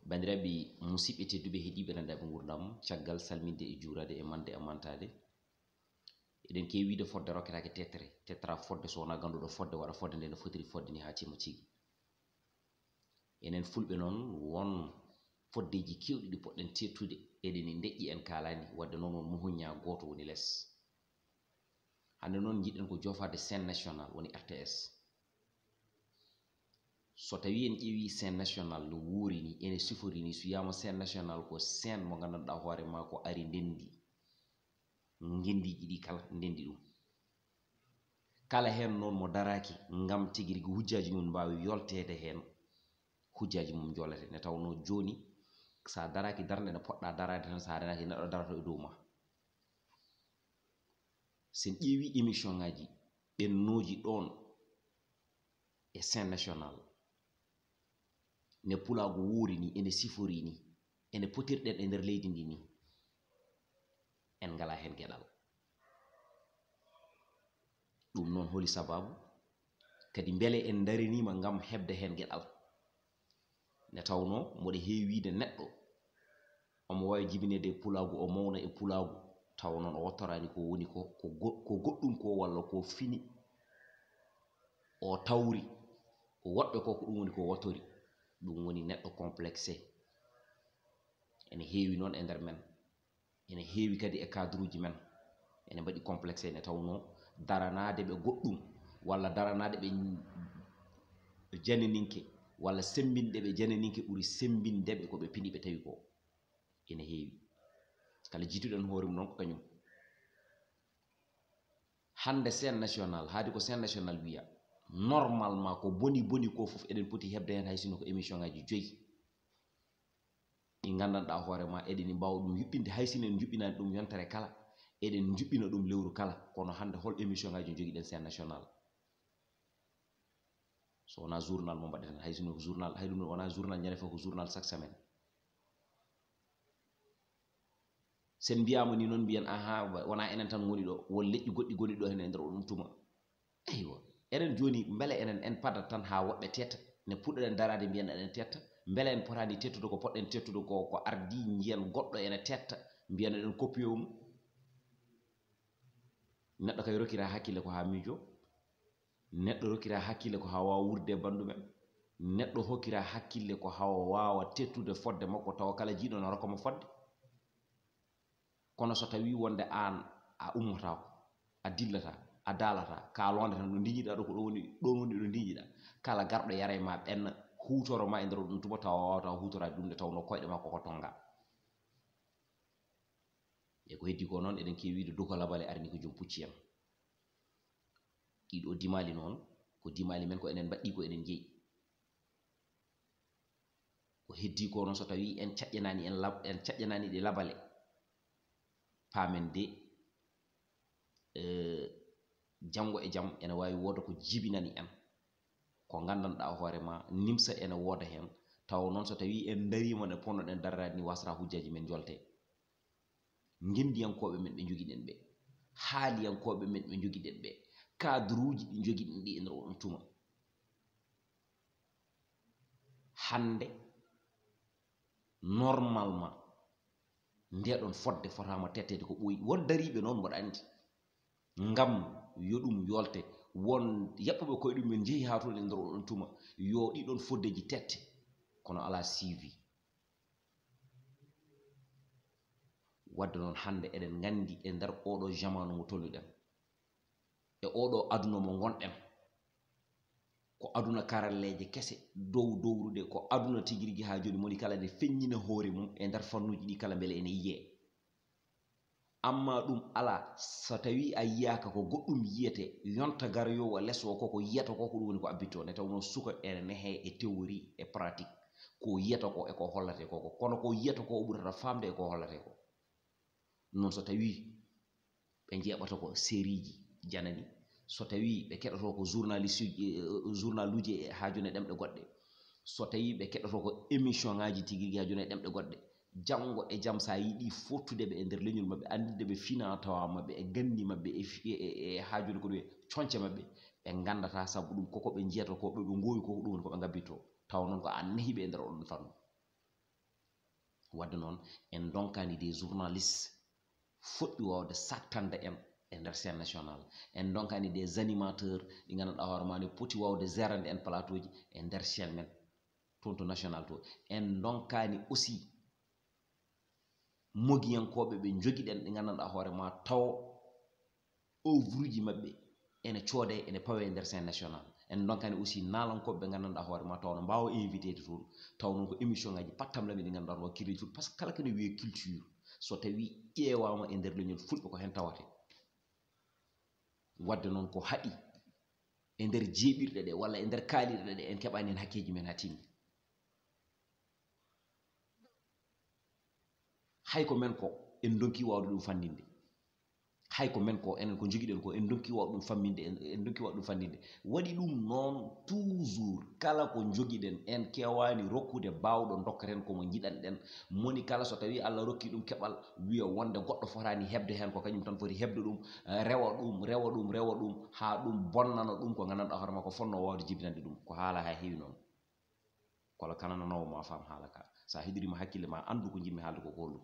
bandiraɓe musidɓe tedduɓe heeɗiɓe nandaɓe gurdam caggal salminde e juurade e mande e mantade eɗen kewiide fodde rokketake tettara fodde so wona ganduɗo fodde waɗa fodde nde no fotiri fodde ni ha timma tigui enen fulɓe noon won foddeji kewɗi ɗi poɗɗen tettude eɗen deƴƴi en kalani wadde noon won muhuña goto woni less hande noon jiɗɗen ko jofade scène national woni RTS so tawi en ƴeewi scène national no wuuri ni ene sifori ni so wiyama scène national ko scène mo gandanɗa hoore ma ko ari ndendi ngendiji ɗi kala ndendi ɗum kala hen noon mo daraki ngam tigui rigui hujjaji mum mbawi yoltede hen hujjaji mum jolete ne tawno joni sa daraki darde nde poɗɗa darade tan sa renaki neɗɗo darato e dow ma sen ƴeewi émission ngaji ɓennoji ɗon e scène national ne pulago wuuri ni ene sifori ni ene potirɗen e nder leydi ndi ni en ngala hen gueɗal ɗum noon holi sababu kadi beele en darinima ngam hebde hen gueɗal ne tawno mboɗo heewide neɗɗo omo wawi jibinede e pulagu o mawna e pulagu taw noon o wattorani ko woni ko goɗɗum ko walla ko fini o tawri woɓɓe ko ko ɗum woni ko wattori ɗum woni neɗɗo complexé ene heewi noon e nder men ene heewi kadi e cadre uji men ene mbaɗi complexé ne tawno daranade ɓe goɗɗum walla daranade ɓe janeninke walla sembinde ɓe janeninke ɓuuri sembindeɓe koɓe pini ɓe tawi ko ene heewi kala jituɗen hoore mum noon ko kañum hande scène national haadi ko scène national wiya normalement ko boni ko fof eɗen poti hebde hen hay sino ko émission ngaji 5 ɗi gandanɗa hoore ma eɗen mbawa ɗum yuɓɓinde hay sino en juɓɓinani ɗum yontere kala eɗen juɓɓina ɗum lewru kala kono hande hol émission ngaji joguiɗen scène national so wona journal mo mbaɗeten hay sino ko journal hay ɗum wona journal ñande fof ko journal chaque semaine sen mbiyama ni noon mbiyen aha wona enen tan goni ɗo won leƴƴi goɗɗi goni ɗo hen e nder oɗum tuma aywa enen joni beele enen en padat tan ha woɓɓe tetta ne puɗɗoɗen darade mbiyen eɗen tetta beele en potani tettude ko poɗɗen tettude ko ardi jiyen goɗɗo ene tetta mbiyen eɗen copie mum neɗɗo kay rokkira hakkille ko ha miijo neɗɗo rokkira hakkille ko ha wawa wurde e bandumen neɗɗo hokkira hakkille ko ha wawa tettude fodde makko tawa kala jiiɗo no rokkamo fodde kono so tawi wonde an a ummotako a dillata a daalata ka londe tan ɗo diñiɗa ɗo ko ɗon woni ɗo diñiɗa kala garɗo yara ma ɓenna hutoro ma e nder ɗum tuma tawa wawata hutorade ɗum nde tawno koyɗe makko ko tonga e ko heddi ko noon eɗen kewiide duko labale arni ko joom pucci en ɗiɗo dimali noon ko dimali men ko enen mbaɗɗi ko enen jeeyi ko heddi ko noon so tawi en caƴƴanani ɗe labale pamen de janggo e jaam ene wawi woda ko jibinani en ko gandanɗa hoorema nimsa ene wooda hen taw noon so tawi en darima nde ponnoɗen darrade ni wasata hujjaji men jolte gendiyankoɓe men ɓe joguiɗen ɓe haaliyankoɓe men ɓe joguiɗen ɓe cadre uji ɗi joguiɗen ɗi e nder oɗon tuma hande normalement ndeɗon fodde fotama tettede ko ɓooyi won dariɓe noon mboɗa andi ngam yo ɗum yolte won yaɓɓuɓe koye ɗum men jeehi ha toon e nder oɗon tuma yo ɗiɗon foddeji tette kono ala suivi wadde noon hande eɗen gandi e nder oɗo jamanu mo tolnuɗen e oɗo aduna mo gonɗen ko aduna karalleje kese dowrude ko aduna tigui rigui ha joni moni kala ne feññina hoore mum e nder fannuji ɗi kala beele ene yiye amma ɗum ala so tawi a yiyaka ko goɗɗum yiyete yonta garoyowo less o koko yiyata ko ɗum woni ko abbito ne tawno suka ene nehe e théorie e pratique ko yiyata ko e ko hollate koko kono ko yiyata ko o ɓurata famde e ko hollate ko non so tawi ɓe jeeɓata ko série ji janani so tawi ɓe keɗoto ko journal uji ha joni e ɗemɗe goɗɗe so tawi ɓe keɗoto ko émission ngaji tigui rigui ha joni e ɗemɗe goɗɗe janggo e jaam sa yiiɗi fottudeɓe e nder leñol mabɓe andideɓe fina tawa mabɓe e gandi mabɓe e ha joni ko ɗum conce mabɓe ɓe gandata saabu ɗum koko ɓe jiyata ko ɓe gowi ko ɗum woni koɓe gabbito tawa noon ko an nehiɓe e nder oɗon fannu wadde noon en donkani des journalistes foɗɗi wawde sattande en e nder scène national en donkani des animateurs ɗi ganduɗa hoore ma ne poti wawde gérande en plateau ji e nder chaîne men toon to national to en donkani aussi mogiyankoɓe ɓe joguiɗen ɗi ganduɗa hoore ma taw œuvre uji mabɓe ene coode ene pawe nder scène national en donkani aussi nalankoɓe ɓe ganduɗa hoore ma tawno mbawa invité toon taw non ko émission ngaji pattamlaɓe ɗi ganduɗa hoore ma kiriji fulɓe par ce que kala kene wiye culture so tawi ƴeewama e nder leñol fulɓe ko hen tawate wadde noon ko haɗi e nder jeeɓirɗe ɗe walla e nder kaalirɗe ɗe en keɓani hen hakkeji men ha timmi hay ko men ko en donki wawde ɗum fandinde hay ko men ko enen ko joguiɗen ko en donki wawde ɗum famminde en donki wawde ɗum fandinde waɗi ɗum noon toujours kala ko joguiɗen en kewani rokkude bawɗo dokketen komo jiɗanɗen moni kala so tawi Allah rokki ɗum keɓal wiya wonde goɗɗo fotani hebde hen ko kañum tan foti hebde ɗum rewa ɗum ha ɗum bonnana ɗum ko gandanɗa hoorema ko fonno wawde jibinande ɗum ko haala ha heewi noon kono kala nanowo ma faam haala ka sa heɗirima hakkille ma andu ko jinmi haalde ko holɗum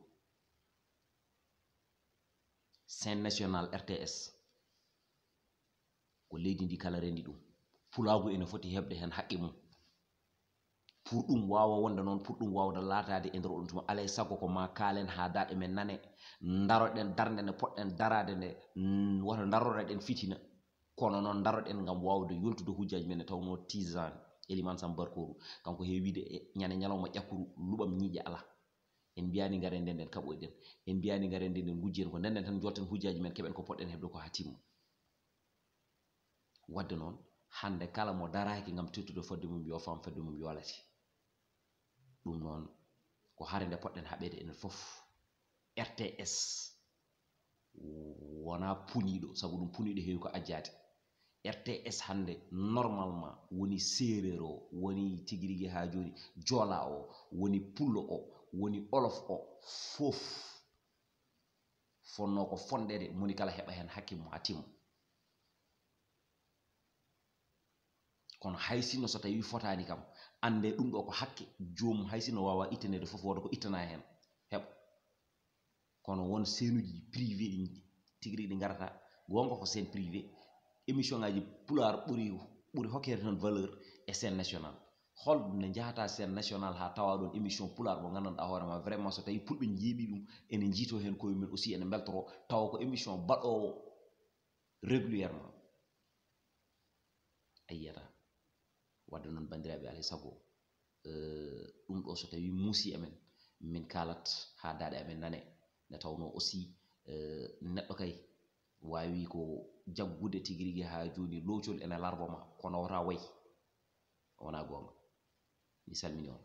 scène national RTS ko leydi ndi kala rendi ɗum pulagu ene foti hebde hen haqqe mum pour ɗum wawa wonde noon pour ɗum wawde laatade e nder oɗum tuma alay saago ko ma kaalen ha daɗe men nane daroɗen darde nde poɗɗen darade nde woto daroɗen fitina kono noon daroɗen gam wawde yoltude hujjaji men e tawno tisan Elimane Samba Barkourou kanko heewide e ñande ñalawma ƴakkuru luɓam ñiiƴe ala en mbiyani garen nden nden kaɓoyɗen en mbiyani garen nden nden gujjen ko nden tan jolten hujjaji men keɓen ko poɗɗen hebde ko ha timma wadde noon hande kala mo daraki gam tettude fodde mum yo fam fodde mum yolate ɗum noon ko hare nde poɗɗen haɓede enen fof RTS wona puniɗo saabu ɗum puniɗo heewi ko ajjade RTS hande normalement woni séréer o woni tigui rigui ha joni joola o woni pullo o woni olof o fof fonno ko fondede moni kala heɓa hen hakke mum ha timma kono hay sinno so tawi fotani kam ande ɗum ɗo ko hakke joomum hay sinno wawa ittanede fof woda ko ittana hen heɓa kono won seenuji privé ɗi tigui rigui ɗi garata gonga ko scène privé émission ngaji pular ɓuuri hokkede tan valeur e scène national holɗum ne jahata scène national ha tawa ɗon émission pular mo gandanɗa hoorema vraiment so tawi pulɓe jeeɓi ɗum ene jiito hen koye mumen aussi ene beltoro tawa ko émission baɗowo régulièrement a yiyata wadde noon bandiraɓe alay saago ɗum ɗo so tawi muusi amen min kalat ha daɗe amen nane nde tawno aussi neɗɗo kay wawi ko jaggude tigui rigui ha joni lowcol ene larboma kono wota way wona gonga mi salmini on